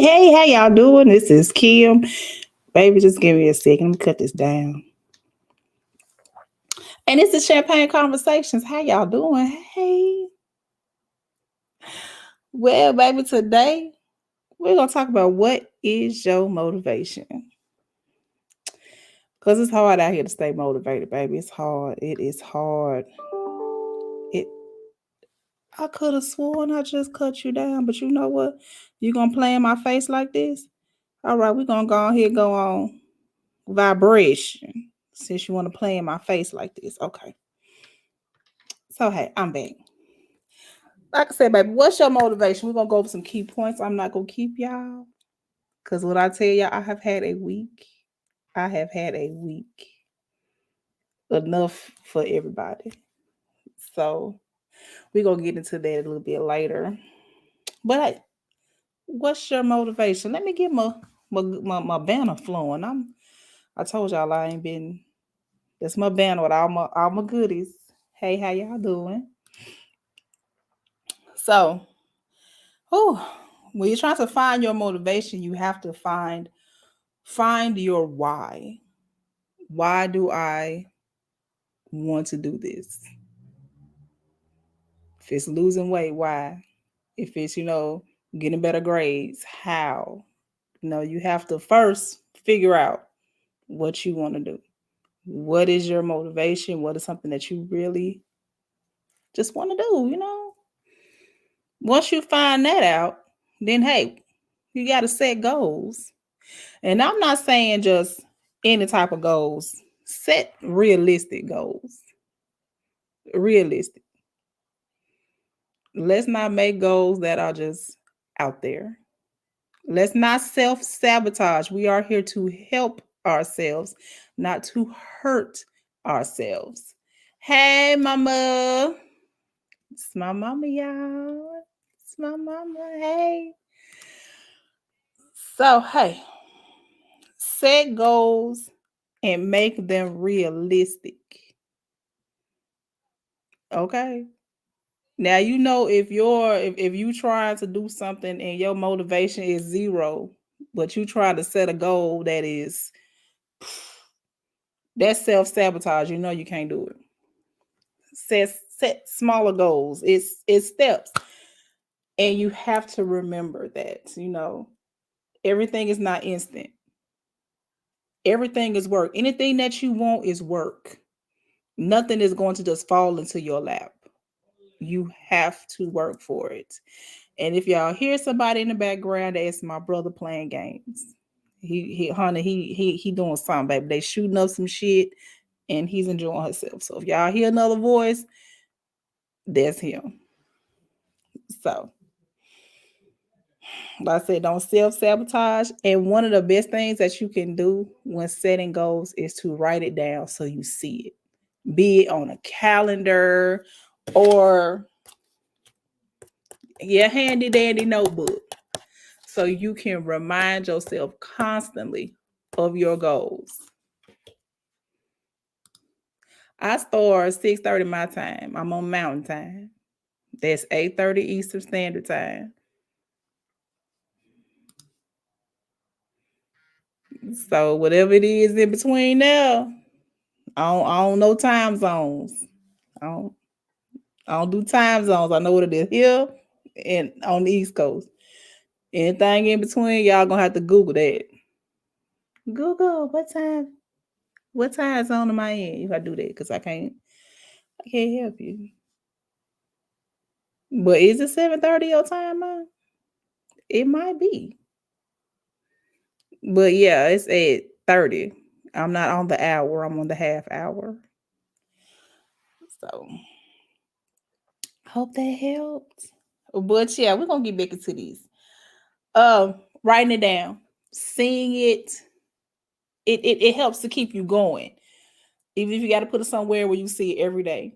Hey, how y'all doing? This is Kim. Baby, just give me a second. Let me cut this down. And this is Champagne Conversations. How y'all doing? Hey. Well, baby, today we're going to talk about what is your motivation. Because it's hard out here to stay motivated, baby. It's hard. It is hard. It. I could have sworn I just cut you down, but you know what? You going to play in my face like this? All right, we're going to go ahead and go on vibration since you want to play in my face like this. Okay. So, hey, I'm back. Like I said, baby, what's your motivation? We're going to go over some key points. I'm not going to keep y'all because what I tell y'all, I have had a week. I have had a week. Enough for everybody. So, we're going to get into that a little bit later. But hey, what's your motivation? Let me get my banner flowing. I told y'all I ain't been. That's my banner with all my goodies. Hey, how y'all doing? So, when you're trying to find your motivation, you have to find your why. Why do I want to do this? If it's losing weight, why? If it's, getting better grades, how? You have to first figure out what you want to do. What is your motivation? What is something that you really just want to do? Once you find that out, then hey, you got to set goals. And I'm not saying just any type of goals. Set realistic goals. Realistic. Let's not make goals that are just out there. Let's not self-sabotage. We are here to help ourselves, not to hurt ourselves. Hey, mama. It's my mama, y'all. It's my mama. Hey. So, hey, set goals and make them realistic. Okay. Now if you trying to do something and your motivation is zero, but you trying to set a goal that's self-sabotage. You can't do it. Set smaller goals. It's steps. And you have to remember that, everything is not instant. Everything is work. Anything that you want is work. Nothing is going to just fall into your lap. You have to work for it. And if y'all hear somebody in the background, that's my brother playing games. He doing something, baby. They shooting up some shit and he's enjoying himself. So if y'all hear another voice, that's him. So like I said, don't self-sabotage. And one of the best things that you can do when setting goals is to write it down so you see it. Be it on a calendar or your handy dandy notebook. So you can remind yourself constantly of your goals. I start 6:30 my time. I'm on Mountain Time. That's 8:30 Eastern Standard Time. So whatever it is in between now, I don't know time zones. I don't, I don't do time zones. I know what it is here and on the East Coast. Anything in between, y'all gonna have to Google that. Google what time zone am I in if I do that? Because I can't help you. But is it 7:30 your time, man? It might be. But yeah, it's at 30. I'm not on the hour, I'm on the half hour. So hope that helped. But yeah, we're gonna get back into these. Writing it down, seeing it helps to keep you going. Even if you got to put it somewhere where you see it every day.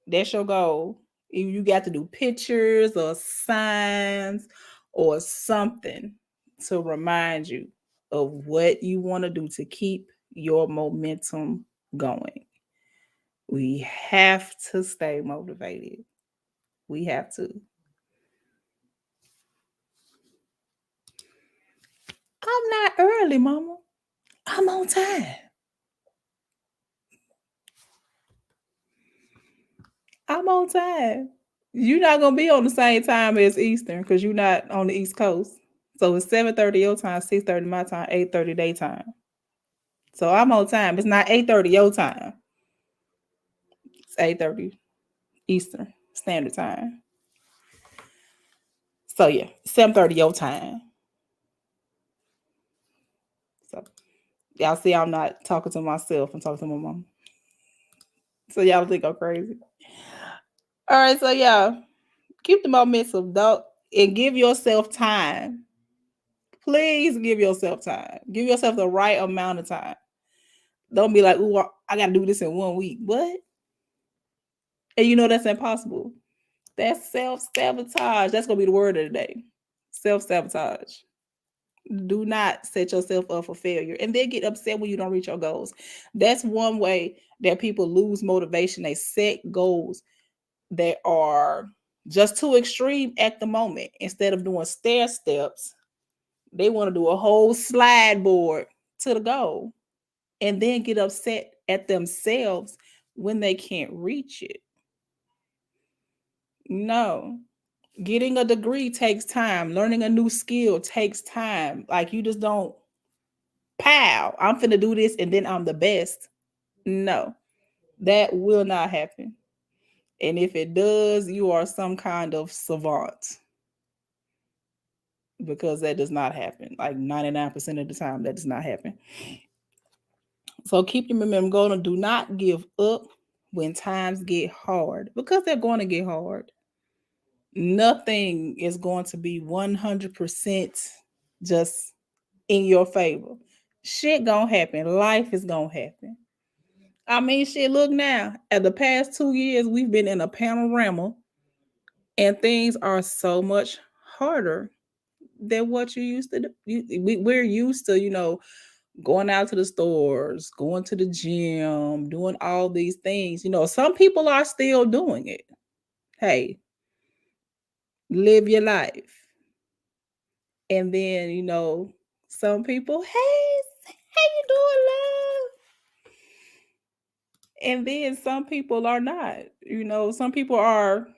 That's your goal. If you got to do pictures or signs or something to remind you of what you want to do to keep your momentum going. We have to stay motivated. We have to. I'm not early, mama. I'm on time. I'm on time. You're not gonna be on the same time as Eastern because you're not on the East Coast. So it's 7:30 your time, 6:30 my time, 8:30 daytime. So I'm on time. It's not 8:30 your time. It's 8:30 Eastern Standard Time. So yeah, 7:30 your time. So y'all see I'm not talking to myself, I'm talking to my mom. So y'all think I'm crazy. All right, so yeah, keep the momentum though and give yourself time. Please give yourself time. Give yourself the right amount of time. Don't be like, "Ooh, I got to do this in 1 week." What? And you know that's impossible. That's self-sabotage. That's gonna be the word of the day. Self-sabotage. Do not set yourself up for failure and then get upset when you don't reach your goals. That's one way that people lose motivation. They set goals that are just too extreme at the moment. Instead of doing stair steps, they want to do a whole slide board to the goal and then get upset at themselves when they can't reach it. No. Getting a degree takes time. Learning a new skill takes time. Like you just don't pow, I'm finna do this and then I'm the best. No, that will not happen. And if it does, you are some kind of savant because that does not happen. Like 99% of the time, that does not happen. So keep your momentum going. Do not give up when times get hard because they're going to get hard. Nothing is going to be 100% just in your favor. Shit gonna happen. Life is gonna happen. I mean, shit, look now. At the past 2 years, we've been in a panorama and things are so much harder than what you used to do. We're used to, going out to the stores, going to the gym, doing all these things. Some people are still doing it. Hey, live your life. And then, some people, hey, how you doing, love? And then some people are not. Some people are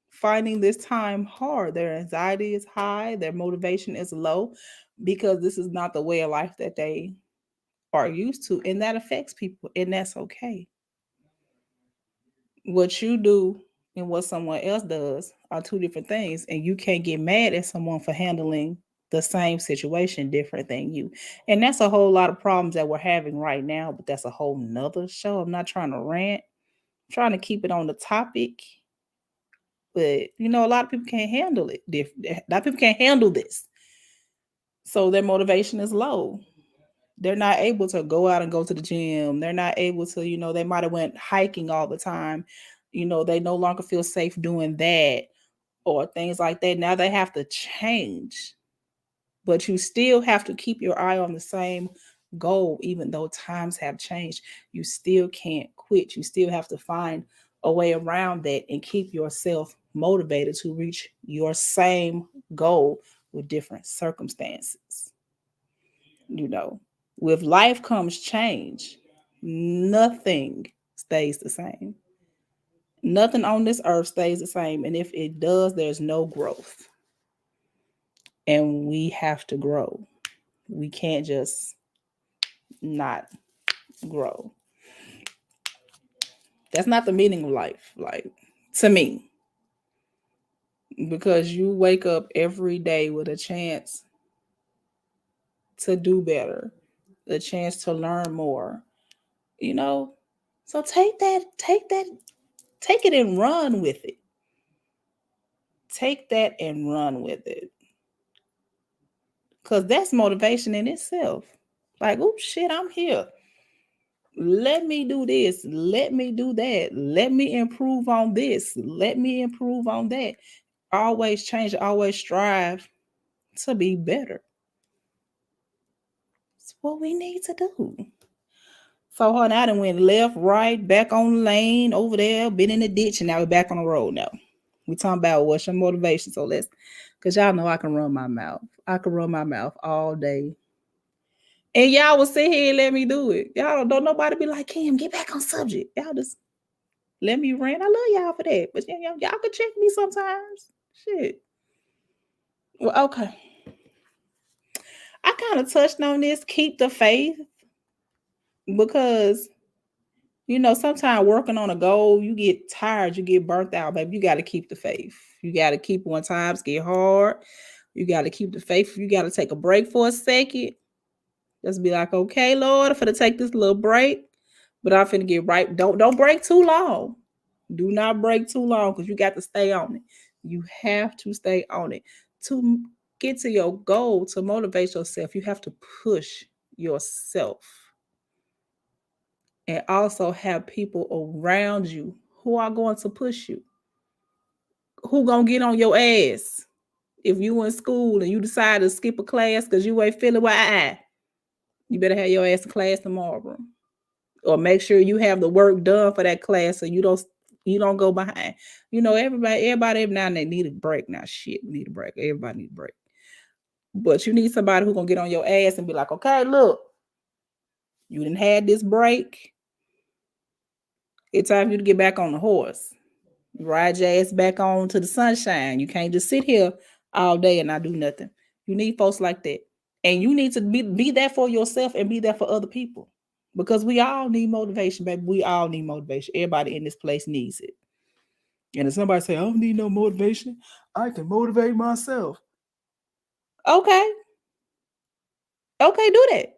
finding this time hard. Their anxiety is high, their motivation is low because this is not the way of life that they are used to. And that affects people, and that's okay. What you do and what someone else does are two different things. And you can't get mad at someone for handling the same situation different than you. And that's a whole lot of problems that we're having right now, but that's a whole nother show. I'm not trying to rant, I'm trying to keep it on the topic. But a lot of people can't handle it. A lot of people can't handle this. So their motivation is low. They're not able to go out and go to the gym. They're not able to, they might have went hiking all the time. They no longer feel safe doing that or things like that. Now they have to change. But you still have to keep your eye on the same goal, even though times have changed. You still can't quit. You still have to find a way around that and keep yourself motivated to reach your same goal with different circumstances. With life comes change. Nothing stays the same. Nothing on this earth stays the same. And if it does, there's no growth. And we have to grow. We can't just not grow. That's not the meaning of life, like to me. Because you wake up every day with a chance to do better, a chance to learn more, you know? So take it and run with it. Take that and run with it. Cause that's motivation in itself. Like, oh shit, I'm here. Let me do this. Let me do that. Let me improve on this. Let me improve on that. Always change, always strive to be better. It's what we need to do. So hard I done went left, right, back on lane, over there, been in the ditch, and now we're back on the road now. We talking about what's your motivation. So let's, because y'all know I can run my mouth. I can run my mouth all day. And y'all will sit here and let me do it. Y'all don't nobody be like, Kim, get back on subject. Y'all just let me rant. I love y'all for that. But y'all can check me sometimes. Shit. Well, okay. I kind of touched on this. Keep the faith. Because sometimes working on a goal, you get tired, you get burnt out, baby. You got to keep the faith. You got to keep when times get hard. You got to keep the faith. You got to take a break for a second. Just be like, okay, Lord, I'm finna take this little break, but I'm finna get right. Don't break too long. Do not break too long because you got to stay on it. You have to stay on it to get to your goal. To motivate yourself, you have to push yourself. And also have people around you who are going to push you, who gonna get on your ass if you in school and you decide to skip a class because you ain't feeling well. You better have your ass in class tomorrow, or make sure you have the work done for that class so you don't go behind. Everybody every now and then need a break. Now shit, need a break. Everybody need a break. But you need somebody who gonna get on your ass and be like, okay, look, you didn't have this break. It's time for you to get back on the horse. Ride your ass back on to the sunshine. You can't just sit here all day and not do nothing. You need folks like that. And you need to be there for yourself and be there for other people. Because we all need motivation, baby. We all need motivation. Everybody in this place needs it. And if somebody say, I don't need no motivation, I can motivate myself. Okay. Okay, do that.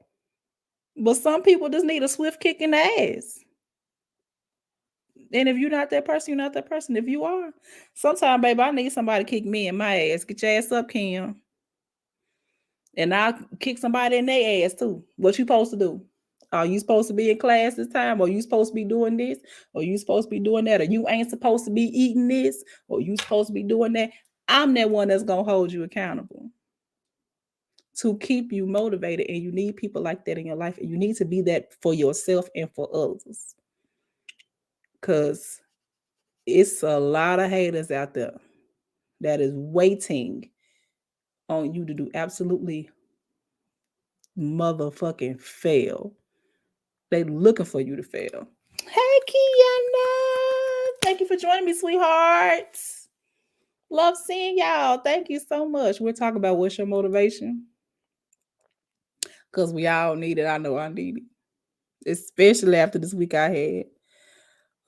But some people just need a swift kick in the ass. And if you're not that person, you're not that person. If you are, sometimes, baby, I need somebody to kick me in my ass. Get your ass up, Kim. And I'll kick somebody in their ass too. What you supposed to do? Are you supposed to be in class this time? Or you supposed to be doing this? Or you supposed to be doing that? Or you ain't supposed to be eating this? Or you supposed to be doing that? I'm that one that's going to hold you accountable to keep you motivated. And you need people like that in your life. And you need to be that for yourself and for others. Because it's a lot of haters out there that is waiting on you to do absolutely motherfucking fail. They looking for you to fail. Hey, Kiana. Thank you for joining me, sweethearts. Love seeing y'all. Thank you so much. We're talking about what's your motivation. Because we all need it. I know I need it. Especially after this week I had.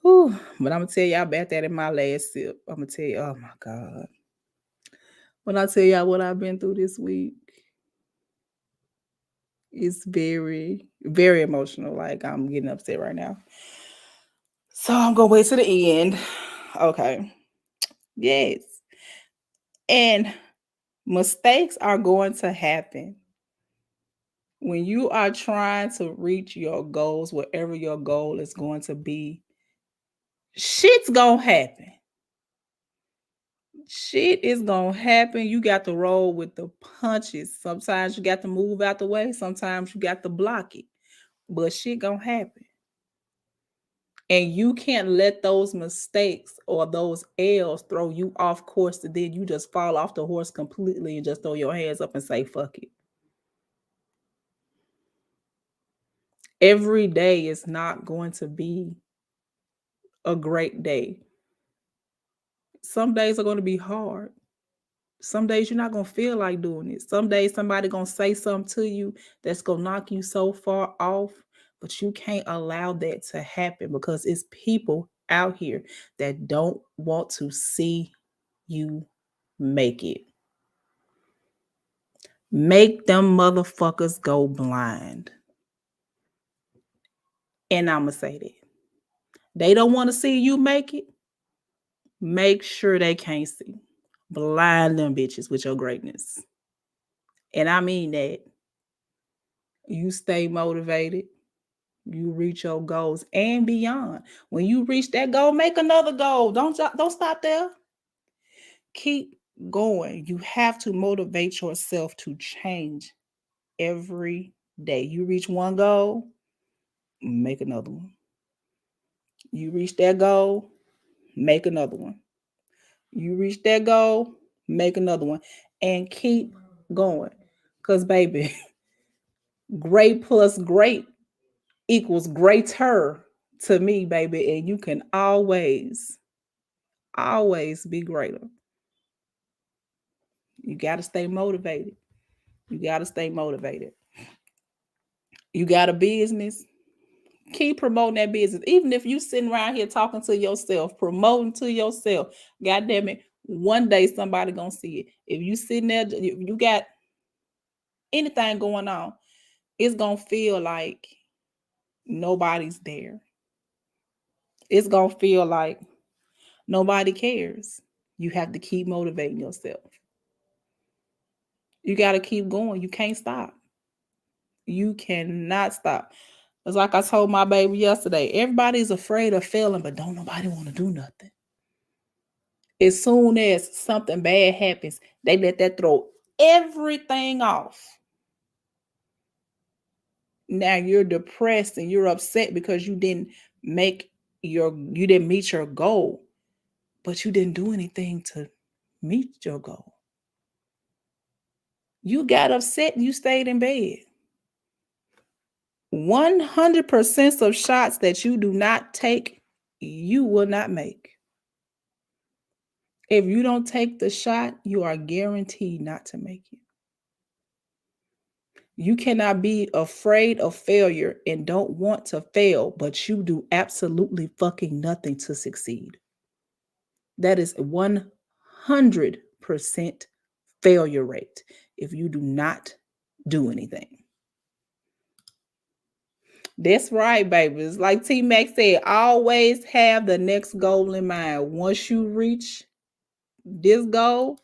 Whew. But I'm going to tell y'all about that in my last sip. I'm going to tell you, oh my God. When I tell y'all what I've been through this week, it's very, very emotional. Like I'm getting upset right now. So I'm going to wait to the end. Okay. Yes. And mistakes are going to happen. When you are trying to reach your goals, whatever your goal is going to be, shit's going to happen. Shit is going to happen. You got to roll with the punches. Sometimes you got to move out the way. Sometimes you got to block it. But shit going to happen. And you can't let those mistakes or those L's throw you off course, and then you just fall off the horse completely and just throw your hands up and say, fuck it. Every day is not going to be a great day. Some days are going to be hard. Some days you're not going to feel like doing it. Some days somebody going to say something to you that's going to knock you so far off, but you can't allow that to happen because it's people out here that don't want to see you make it. Make them motherfuckers go blind. And I'm going to say that. They don't want to see you make it. Make sure they can't see. Blind them bitches with your greatness. And I mean that. You stay motivated. You reach your goals and beyond. When you reach that goal, make another goal. Don't stop there. Keep going. You have to motivate yourself to change every day. You reach one goal, make another one. You reach that goal, make another one. You reach that goal, make another one. And keep going. Because, baby, Great plus great equals greater to me, baby. And you can always, always be greater. You got to stay motivated. You got to stay motivated. You got a business, keep promoting that business. Even if you sitting around here talking to yourself, promoting to yourself, God damn it, one day somebody gonna see it. If you sitting there, you got anything going on, it's gonna feel like nobody's there. It's gonna feel like nobody cares. You have to keep motivating yourself. You got to keep going. You can't stop. You cannot stop. It's like I told my baby yesterday. Everybody's afraid of failing, but don't nobody want to do nothing. As soon as something bad happens, they let that throw everything off. Now you're depressed and you're upset because you didn't meet your goal, but you didn't do anything to meet your goal. You got upset and you stayed in bed. 100% of shots that you do not take, you will not make. If you don't take the shot, you are guaranteed not to make it. You cannot be afraid of failure and don't want to fail, but you do absolutely fucking nothing to succeed. That is 100% failure rate if you do not do anything. That's right, baby. It's like T Mac said, always have the next goal in mind. Once you reach this goal,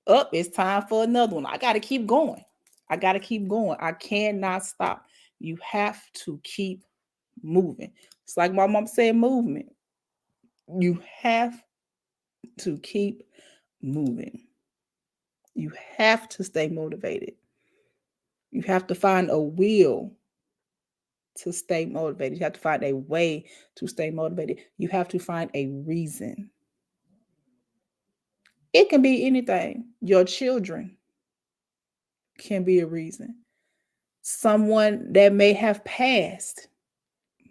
it's time for another one. I got to keep going. I got to keep going. I cannot stop. You have to keep moving. It's like my mom said, movement. You have to keep moving. You have to stay motivated. You have to find a will to stay motivated. You have to find a way to stay motivated. You have to find a reason. It can be anything. Your children can be a reason. Someone that may have passed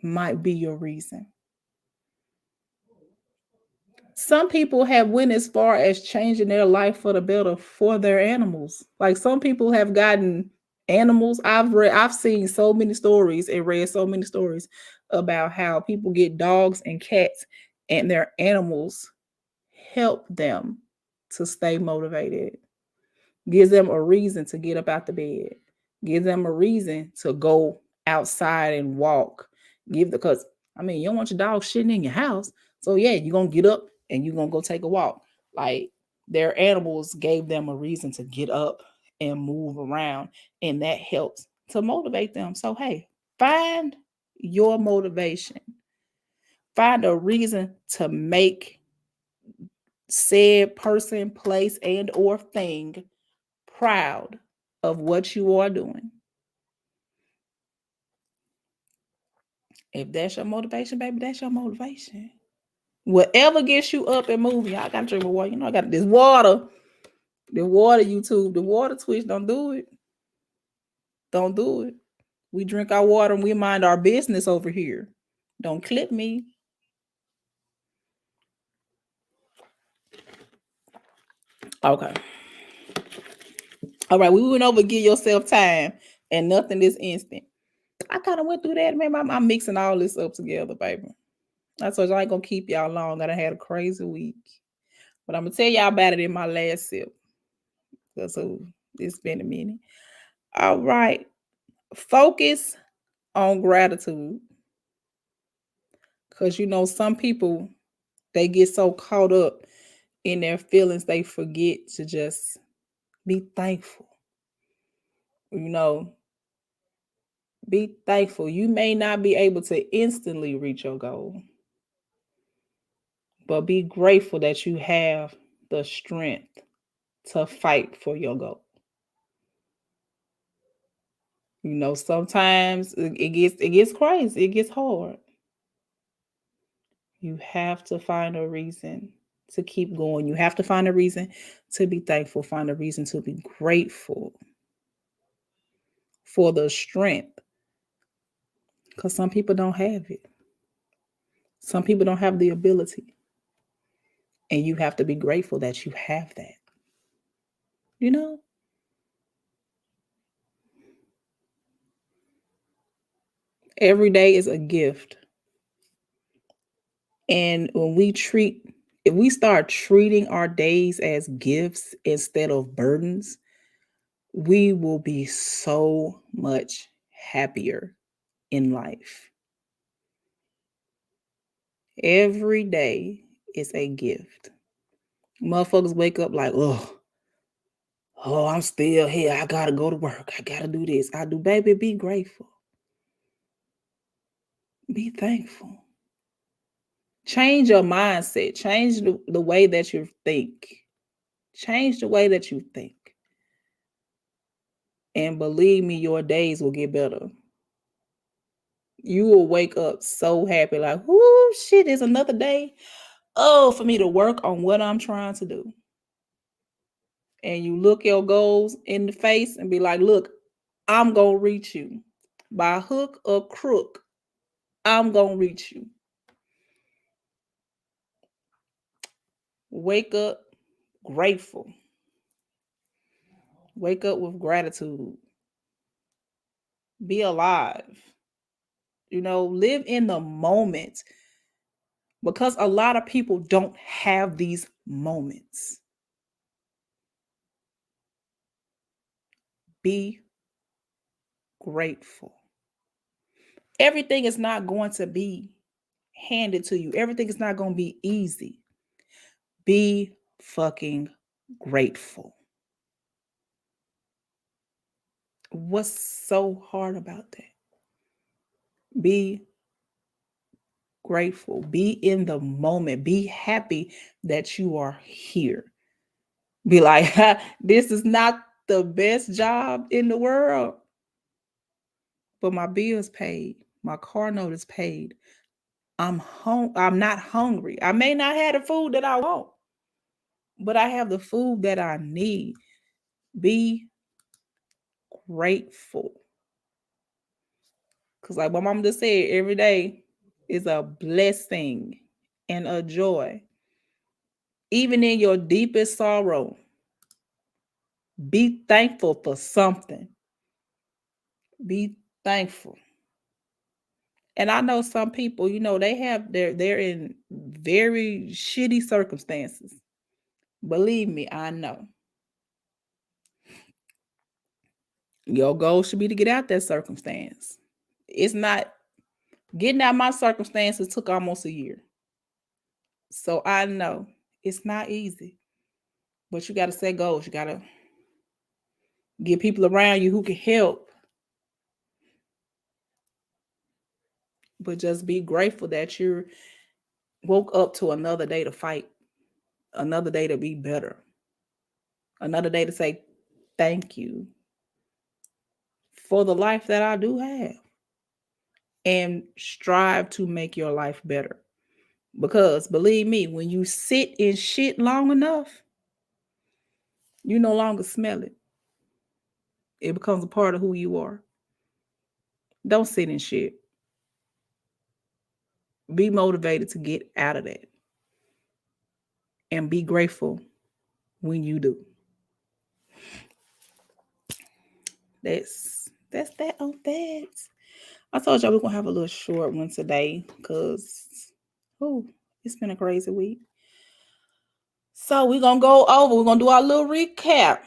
might be your reason. Some people have went as far as changing their life for the better for their animals. Like some people have gotten animals. I've seen so many stories and read so many stories about how people get dogs and cats and their animals help them to stay motivated. Gives them a reason to get up out the bed. Give them a reason to go outside and walk. Because you don't want your dog shitting in your house. So yeah, you're gonna get up and you're gonna go take a walk. Like their animals gave them a reason to get up and move around, and that helps to motivate them. So hey, find your motivation. Find a reason to make said person, place, and or thing proud of what you are doing. If that's your motivation, baby, that's your motivation. Whatever gets you up and moving, I gotta drink my water. I got this water. The water YouTube, the water Twitch, don't do it. Don't do it. We drink our water and we mind our business over here. Don't clip me. Okay. All right, we went over give yourself time and nothing is instant. I kind of went through that, man. I'm mixing all this up together, baby. I told you I ain't gonna keep y'all long. I had a crazy week. But I'm gonna tell y'all about it in my last sip. So it's been a minute. All right. Focus on gratitude. Because some people, they get so caught up in their feelings, they forget to just be thankful. Be thankful. You may not be able to instantly reach your goal, but be grateful that you have the strength to fight for your goal. Sometimes it gets crazy. It gets hard. You have to find a reason to keep going. You have to find a reason to be thankful. Find a reason to be grateful. for the strength, because some people don't have it. Some people don't have the ability. And you have to be grateful that you have that. You know, every day is a gift. And if we start treating our days as gifts instead of burdens, we will be so much happier in life. Every day is a gift. Motherfuckers wake up like, oh, I'm still here. I gotta go to work. I gotta do this. I do, baby. Be grateful. Be thankful. Change your mindset. Change the way that you think. Change the way that you think. And believe me, your days will get better. You will wake up so happy, like, whoo, shit, it's another day. Oh, for me to work on what I'm trying to do. And you look your goals in the face and be like, look, I'm going to reach you. By hook or crook, I'm going to reach you. Wake up grateful. Wake up with gratitude. Be alive. Live in the moment, because a lot of people don't have these moments. Be grateful. Everything is not going to be handed to you. Everything is not going to be easy. Be fucking grateful. What's so hard about that? Be grateful. Be in the moment. Be happy that you are here. Be like, this is not the best job in the world, but my bill's paid. My car note is paid. I'm not hungry. I may not have the food that I want, but I have the food that I need. Be grateful. Because like my mom just said, every day is a blessing and a joy. Even in your deepest sorrow, be thankful for something. Be thankful. And I know some people, they're in very shitty circumstances. Believe me, I know. Your goal should be to get out that circumstance. It's not getting out my circumstances took almost a year. So I know it's not easy. But you got to set goals. You got to get people around you who can help. But just be grateful that you woke up to another day to fight, another day to be better, another day to say thank you for the life that I do have, and strive to make your life better. Because believe me, when you sit in shit long enough, you no longer smell it. It becomes a part of who you are. Don't sit in shit. Be motivated to get out of that. And be grateful when you do. That's that on that. I told y'all we're gonna have a little short one today because it's been a crazy week. So we're gonna do our little recap.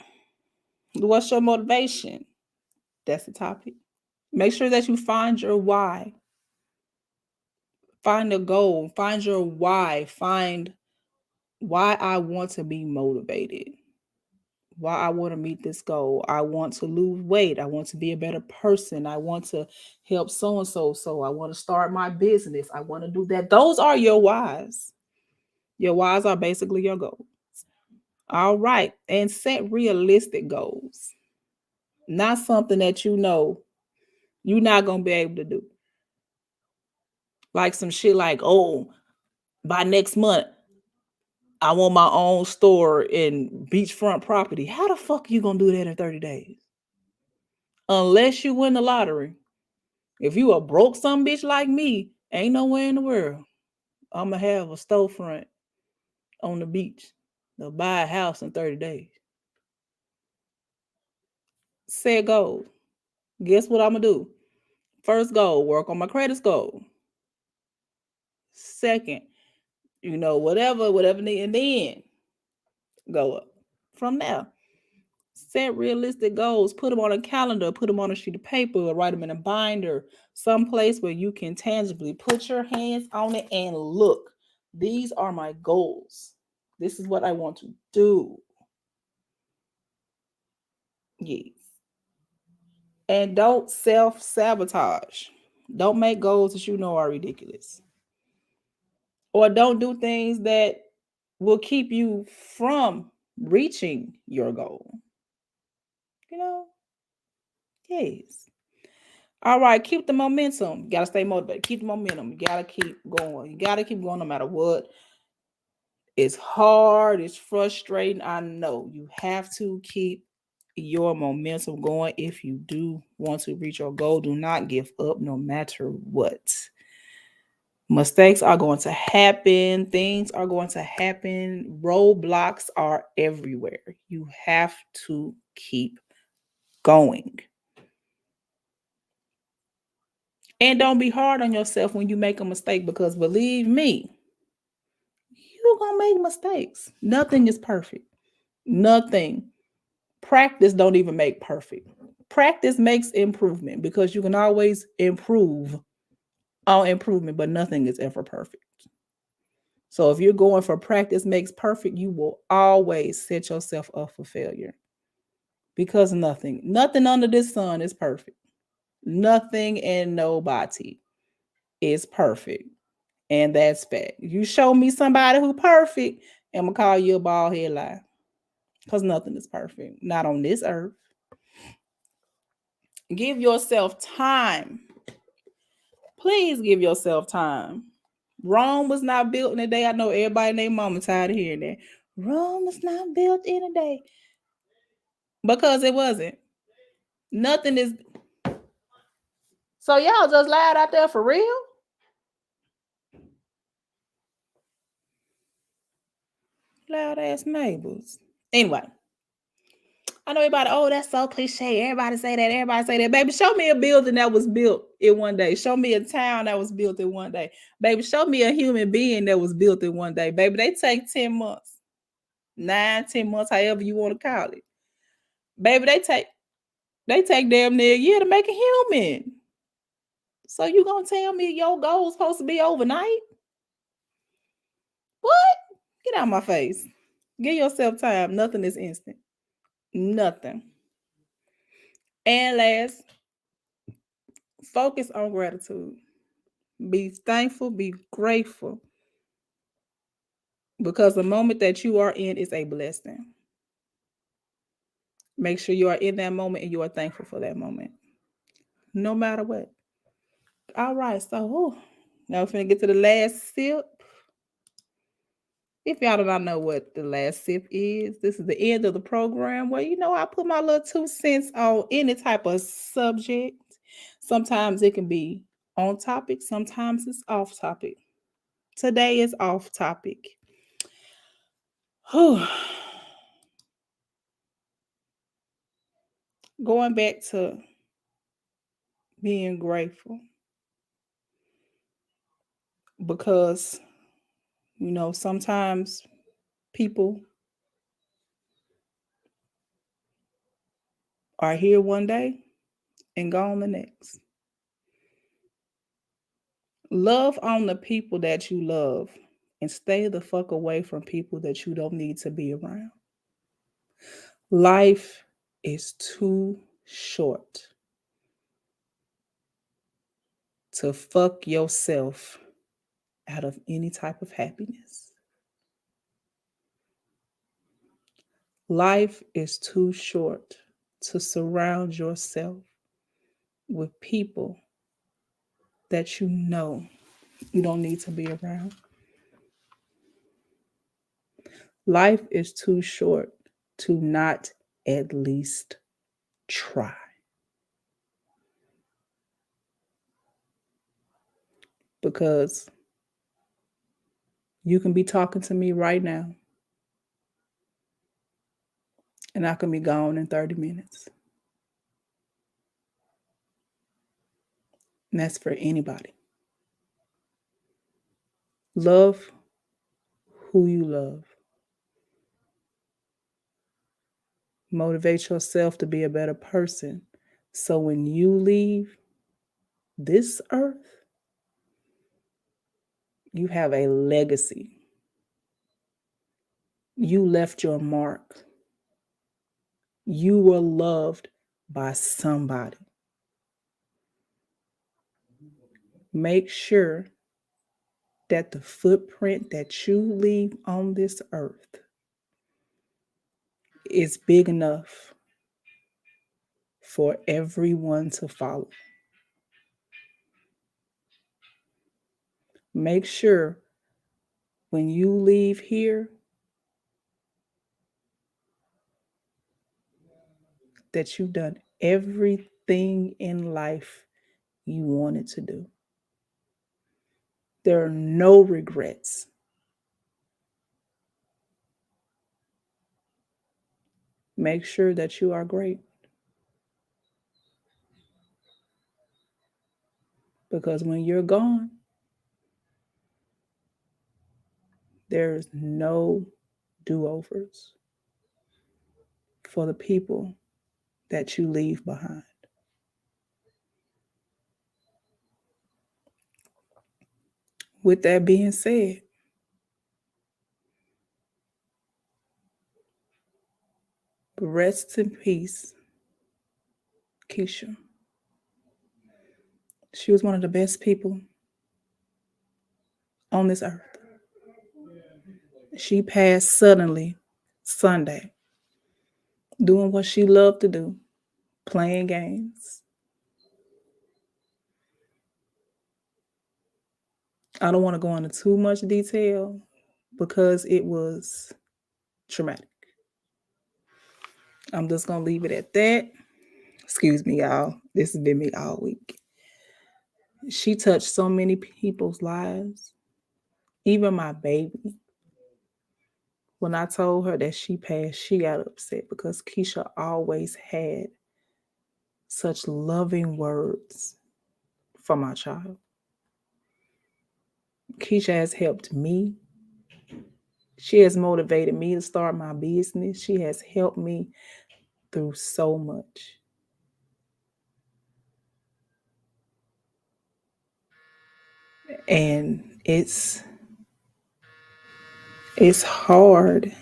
What's your motivation? That's the topic. Make sure that you find your why. Find a goal. Find your why. Find why I want to be motivated. Why I want to meet this goal. I want to lose weight. I want to be a better person. I want to help so and so. So I want to start my business. I want to do that. Those are your whys. Your whys are basically your goals. All right. And set realistic goals. Not something that you're not going to be able to do. Like some shit like, by next month, I want my own store in beachfront property. How the fuck are you going to do that in 30 days? Unless you win the lottery. If you a broke some bitch like me, ain't nowhere in the world I'ma have a storefront on the beach to buy a house in 30 days. Set goal. Guess what I'm gonna do? First goal, work on my credit score. Second, whatever need, and then go up from there. Set realistic goals, put them on a calendar, put them on a sheet of paper, or write them in a binder, someplace where you can tangibly put your hands on it and look. These are my goals. This is what I want to do. Yes. And don't self-sabotage. Don't make goals that you know are ridiculous. Or don't do things that will keep you from reaching your goal. Yes. All right, keep the momentum. You gotta stay motivated. Keep the momentum. You gotta keep going. You gotta keep going no matter what. It's hard, it's frustrating. I know. You have to keep your momentum going if you do want to reach your goal. Do not give up no matter what. Mistakes are going to happen. Things are going to happen. Roadblocks are everywhere. You have to keep going. And don't be hard on yourself when you make a mistake, because believe me, you're going to make mistakes. Nothing is perfect. Nothing. Practice don't even make perfect. Practice makes improvement, because you can always improve on improvement, but nothing is ever perfect. So if you're going for practice makes perfect, you will always set yourself up for failure, because nothing under this sun is perfect. Nothing and nobody is perfect. And that's fact. You show me somebody who perfect, I'm gonna call you a bald head lie. Because nothing is perfect. Not on this earth. Give yourself time. Please give yourself time. Rome was not built in a day. I know everybody and their mama tired of hearing that. Rome was not built in a day. Because it wasn't. Nothing is. So y'all just lied out there for real? Loud ass neighbors. Anyway. I know everybody, oh, that's so cliche. Everybody say that. Everybody say that. Baby, show me a building that was built in one day. Show me a town that was built in one day. Baby, show me a human being that was built in one day. Baby, they take 10 months. 9, 10 months, however you want to call it. Baby, they take damn near a year to make a human. So you gonna tell me your goal is supposed to be overnight? What? Get out of my face. Give yourself time. Nothing is instant. Nothing. And last, focus on gratitude. Be thankful, be grateful. Because the moment that you are in is a blessing. Make sure you are in that moment and you are thankful for that moment. No matter what. All right, so now we're going to get to the last sip. If y'all do not know what the last sip is, this is the end of the program where, I put my little 2 cents on any type of subject. Sometimes it can be on topic, sometimes it's off topic. Today is off topic. Going back to being grateful, because sometimes people are here one day and gone the next. Love on the people that you love and stay the fuck away from people that you don't need to be around. Life is too short to fuck yourself out of any type of happiness. Life is too short to surround yourself with people that you know you don't need to be around. Life is too short to not at least try. because you can be talking to me right now and I can be gone in 30 minutes. And that's for anybody. Love who you love. Motivate yourself to be a better person. So when you leave this earth, you have a legacy. You left your mark. You were loved by somebody. Make sure that the footprint that you leave on this earth is big enough for everyone to follow. Make sure when you leave here that you've done everything in life you wanted to do. There are no regrets. Make sure that you are great. Because when you're gone, there's no do-overs for the people that you leave behind. With that being said, rest in peace, Keisha. She was one of the best people on this earth. She passed suddenly Sunday, doing what she loved to do, playing games. I don't want to go into too much detail because it was traumatic. I'm just going to leave it at that. Excuse me, y'all. This has been me all week. She touched so many people's lives, even my baby. When I told her that she passed, she got upset because Keisha always had such loving words for my child. Keisha has helped me. She has motivated me to start my business. She has helped me through so much. And it's hard.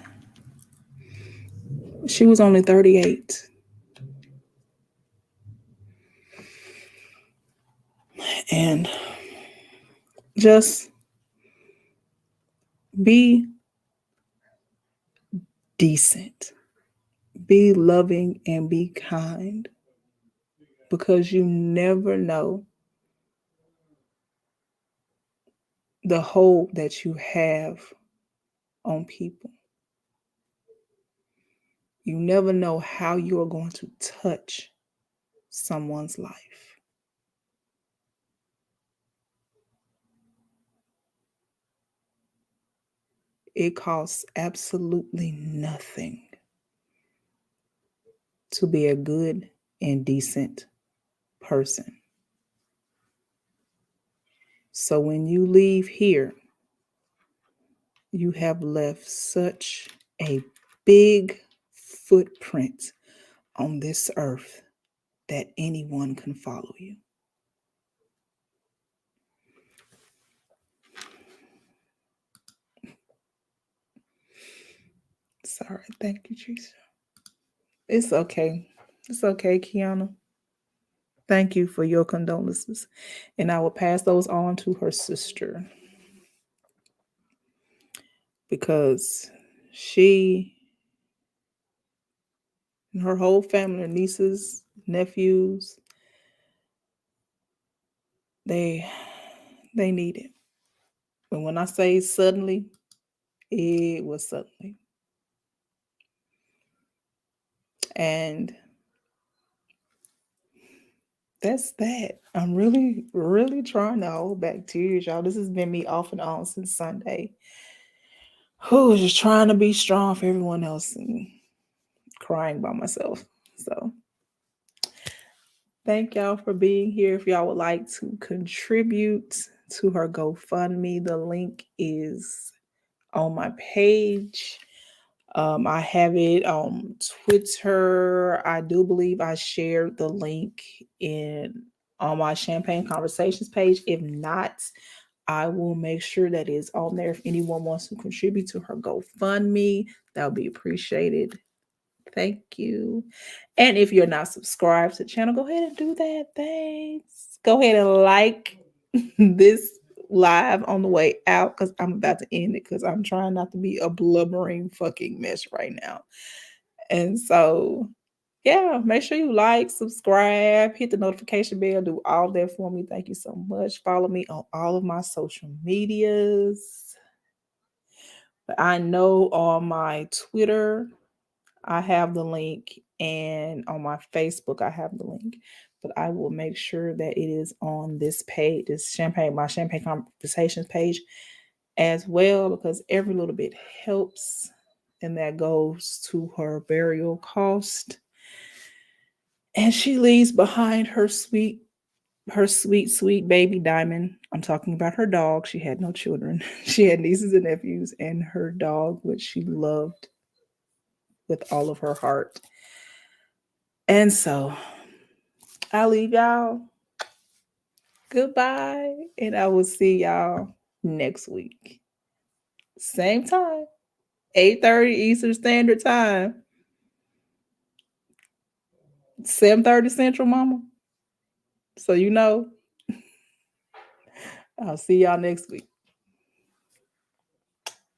She was only 38. And just be decent, be loving, and be kind, because you never know the hold that you have on people. You never know how you are going to touch someone's life. It costs absolutely nothing to be a good and decent person. So when you leave here, you have left such a big footprint on this earth that anyone can follow you. Sorry. Thank you, Teresa. It's okay. It's okay, Kiana. Thank you for your condolences. And I will pass those on to her sister, because she and her whole family, her nieces, nephews, they need it. And when I say suddenly, it was suddenly. And that's that. I'm really, really trying to hold back tears, y'all. This has been me off and on since Sunday. Who just trying to be strong for everyone else and crying by myself. So thank y'all for being here. If y'all would like to contribute to her GoFundMe, the link is on my page. I have it on Twitter. I do believe I shared the link on my Champagne Conversations page. If not, I will make sure that is on there. If anyone wants to contribute to her GoFundMe, that would be appreciated. Thank you. And if you're not subscribed to the channel, go ahead and do that. Thanks. Go ahead and like this live on the way out because I'm about to end it because I'm trying not to be a blubbering fucking mess right now. And so, yeah, make sure you like, subscribe, hit the notification bell, do all that for me. Thank you so much. Follow me on all of my social medias. But I know on my Twitter, I have the link, and on my Facebook, I have the link. But I will make sure that it is on this page, my Champagne Conversations page as well, because every little bit helps, and that goes to her burial cost. And she leaves behind her sweet, sweet baby Diamond. I'm talking about her dog. She had no children. She had nieces and nephews and her dog, which she loved with all of her heart. And so I'll leave y'all. Goodbye. And I will see y'all next week. Same time, 8:30 Eastern Standard Time. 7:30 Central, mama. So you know. I'll see y'all next week.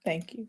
Thank you.